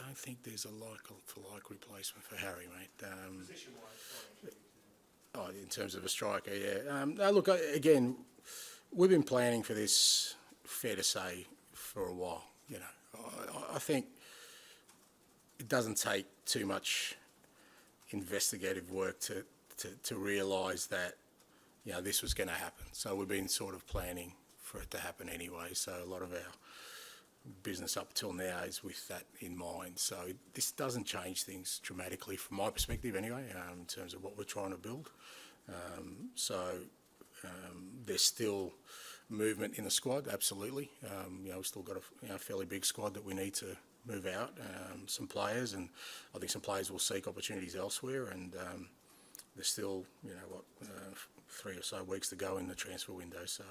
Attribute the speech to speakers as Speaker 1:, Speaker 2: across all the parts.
Speaker 1: don't think there's a like-for-like replacement for Harry, mate. In terms of a striker, yeah. No, look, again, we've been planning for this, fair to say, for a while. You know, I think it doesn't take too much investigative work to realise that, you know, this was going to happen. So we've been sort of planning for it to happen anyway. So a lot of our business up till now is with that in mind. So this doesn't change things dramatically from my perspective anyway, in terms of what we're trying to build. There's still movement in the squad, absolutely. You know, we've still got a fairly big squad that we need to move out, some players, and I think some players will seek opportunities elsewhere, and there's still, you know, 3 or so weeks to go in the transfer window. So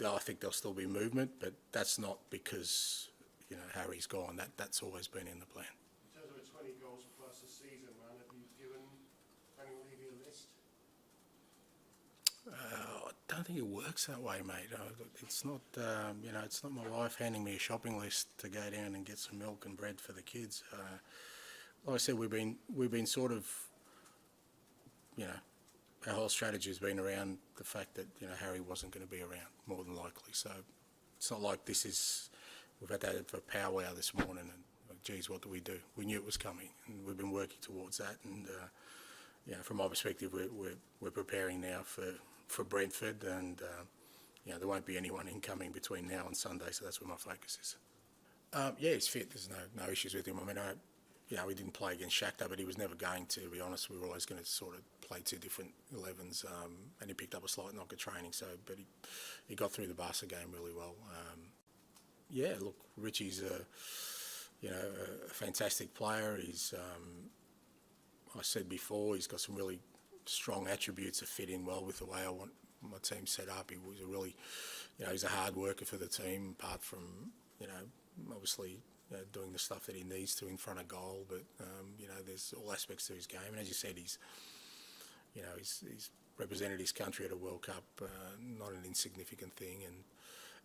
Speaker 1: I think there'll still be movement, but that's not because, you know, Harry's gone. That's always been in the plan.
Speaker 2: In terms of a 20 goals plus a season, man, have you given Premier League a list?
Speaker 1: I don't think it works that way, mate. It's not, you know, it's not my wife handing me a shopping list to go down and get some milk and bread for the kids. Like I said, we've been sort of, you know, our whole strategy has been around the fact that, you know, Harry wasn't going to be around, more than likely. So it's not like we've had that for powwow this morning and, geez, what do? We knew it was coming, and we've been working towards that. And, you know, from my perspective, we're preparing now for Brentford, and, you know, there won't be anyone incoming between now and Sunday, so that's where my focus is. Yeah, he's fit. There's no issues with him. I mean, you know, we didn't play against Shakhtar, but he was never going to be honest. We were always going to sort of play 2 different 11s, and he picked up a slight knock at training. So, but he got through the Barca game really well. Yeah, look, Richie's a fantastic player. He's, I said before, he's got some really strong attributes that fit in well with the way I want my team set up. He was a really, you know, he's a hard worker for the team, apart from, you know, obviously, you know, doing the stuff that he needs to in front of goal. But, you know, there's all aspects to his game. And as you said, he's represented his country at a World Cup, not an insignificant thing.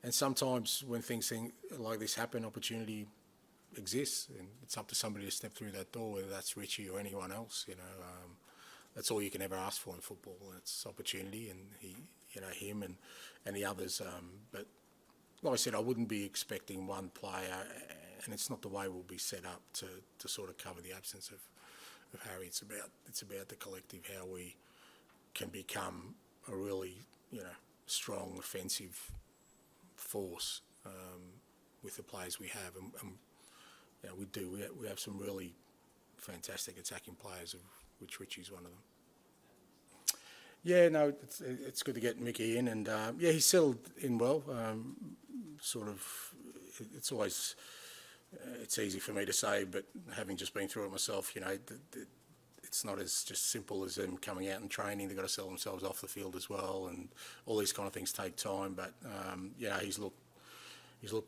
Speaker 1: And sometimes when things like this happen, opportunity exists, and it's up to somebody to step through that door, whether that's Richie or anyone else. You know, that's all you can ever ask for in football. It's opportunity, and him and the others. But like I said, I wouldn't be expecting one player, and it's not the way we'll be set up to sort of cover the absence of Harry. It's about the collective, how we can become a really, you know, strong offensive force with the players we have, and you know, we have some really fantastic attacking players, of which Richie's one of them. Yeah, no, it's good to get Mickey in, and yeah, he's settled in well. Sort of, it's always it's easy for me to say, but having just been through it myself, you know, it's not as just simple as them coming out and training. They've got to sell themselves off the field as well, and all these kind of things take time. But yeah, he's looked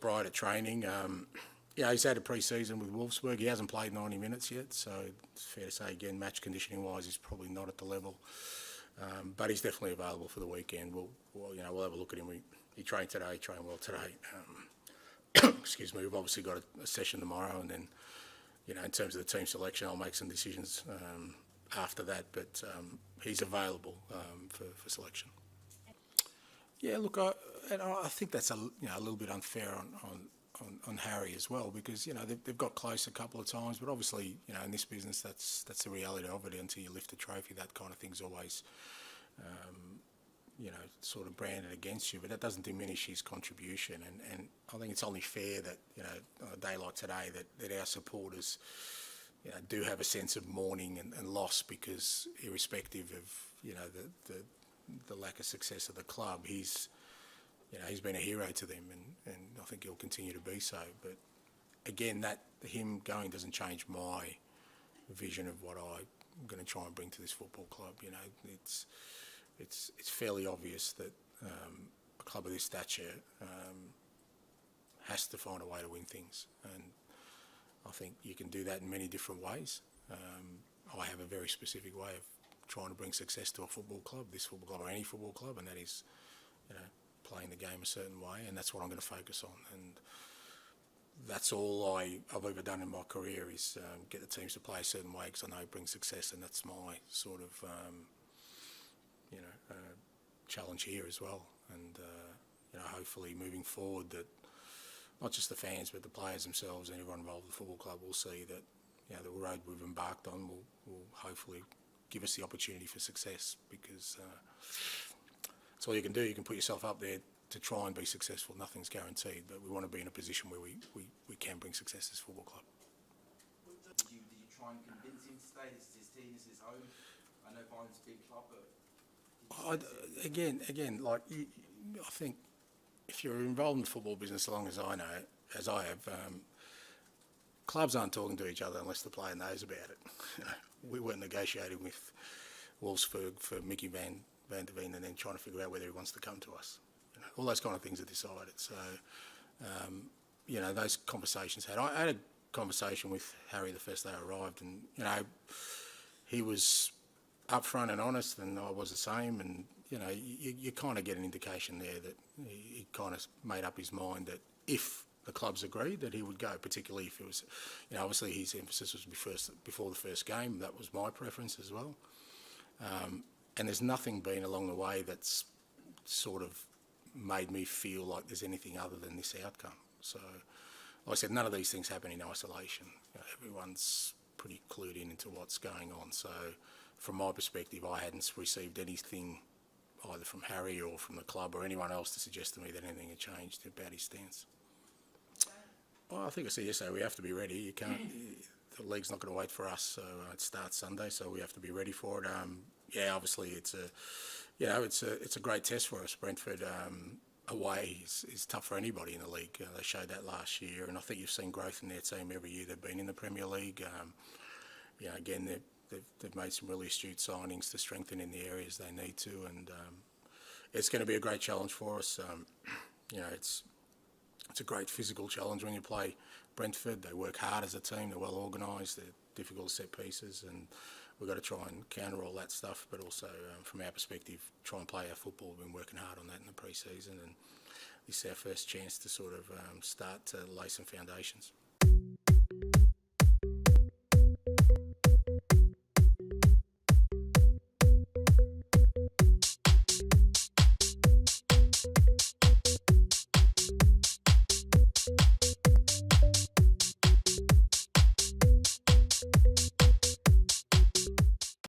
Speaker 1: bright at training. Yeah, he's had a pre-season with Wolfsburg. He hasn't played 90 minutes yet, so it's fair to say, again, match conditioning-wise, he's probably not at the level. But he's definitely available for the weekend. We'll have a look at him. He trained today, trained well today. Excuse me. We've obviously got a session tomorrow, and then, you know, in terms of the team selection, I'll make some decisions after that. But he's available for selection. Yeah, look, I think that's a little bit unfair on Harry as well, because, you know, they've got close a couple of times, but obviously, you know, in this business, that's the reality of it. Until you lift a trophy, that kind of thing's always, you know, sort of branded against you. But that doesn't diminish his contribution, and I think it's only fair that, you know, on a day like today, that our supporters, you know, do have a sense of mourning and loss, because irrespective of, you know, the lack of success of the club, he's been a hero to them, and I think he'll continue to be so. But again, that him going doesn't change my vision of what I'm going to try and bring to this football club. You know, it's fairly obvious that a club of this stature has to find a way to win things, and I think you can do that in many different ways. I have a very specific way of trying to bring success to a football club, this football club or any football club, and that is, you know, playing the game a certain way, and that's what I'm going to focus on. And that's all I've ever done in my career is get the teams to play a certain way because I know it brings success, and that's my sort of challenge here as well. And hopefully moving forward, that not just the fans but the players themselves and everyone involved with the football club will see that the road we've embarked on will hopefully give us the opportunity for success, because that's all you can do. You can put yourself up there to try and be successful. Nothing's guaranteed, but we want to be in a position where we can bring success as a football club.
Speaker 3: Did you try and convince him to stay? This is his team, this is his home. I know Bayern's a big club, but
Speaker 1: I think if you're involved in the football business as long as I know, as I have, clubs aren't talking to each other unless the player knows about it. We weren't negotiating with Wolfsburg for Mickey van der Veen and then trying to figure out whether he wants to come to us. All those kind of things are decided. So, those conversations I had a conversation with Harry the first day I arrived, and he was upfront and honest, and I was the same. And you kind of get an indication there that he kind of made up his mind that if the clubs agreed that he would go, particularly if it was, obviously his emphasis was before the first game. That was my preference as well. And there's nothing been along the way that's sort of made me feel like there's anything other than this outcome. So, like I said, none of these things happen in isolation. Everyone's pretty clued into what's going on. So, from my perspective, I hadn't received anything either from Harry or from the club or anyone else to suggest to me that anything had changed about his stance. Well, I think I said yesterday, we have to be ready. You can't. The league's not going to wait for us. So it starts Sunday, so we have to be ready for it. Obviously, it's a great test for us. Brentford away is tough for anybody in the league. They showed that last year, and I think you've seen growth in their team every year they've been in the Premier League. Again, they've made some really astute signings to strengthen in the areas they need to, and it's going to be a great challenge for us. It's a great physical challenge when you play Brentford. They work hard as a team. They're well organised. They're difficult set pieces, and we've got to try and counter all that stuff. But also, from our perspective, try and play our football. We've been working hard on that in the pre-season, and this is our first chance to sort of start to lay some foundations.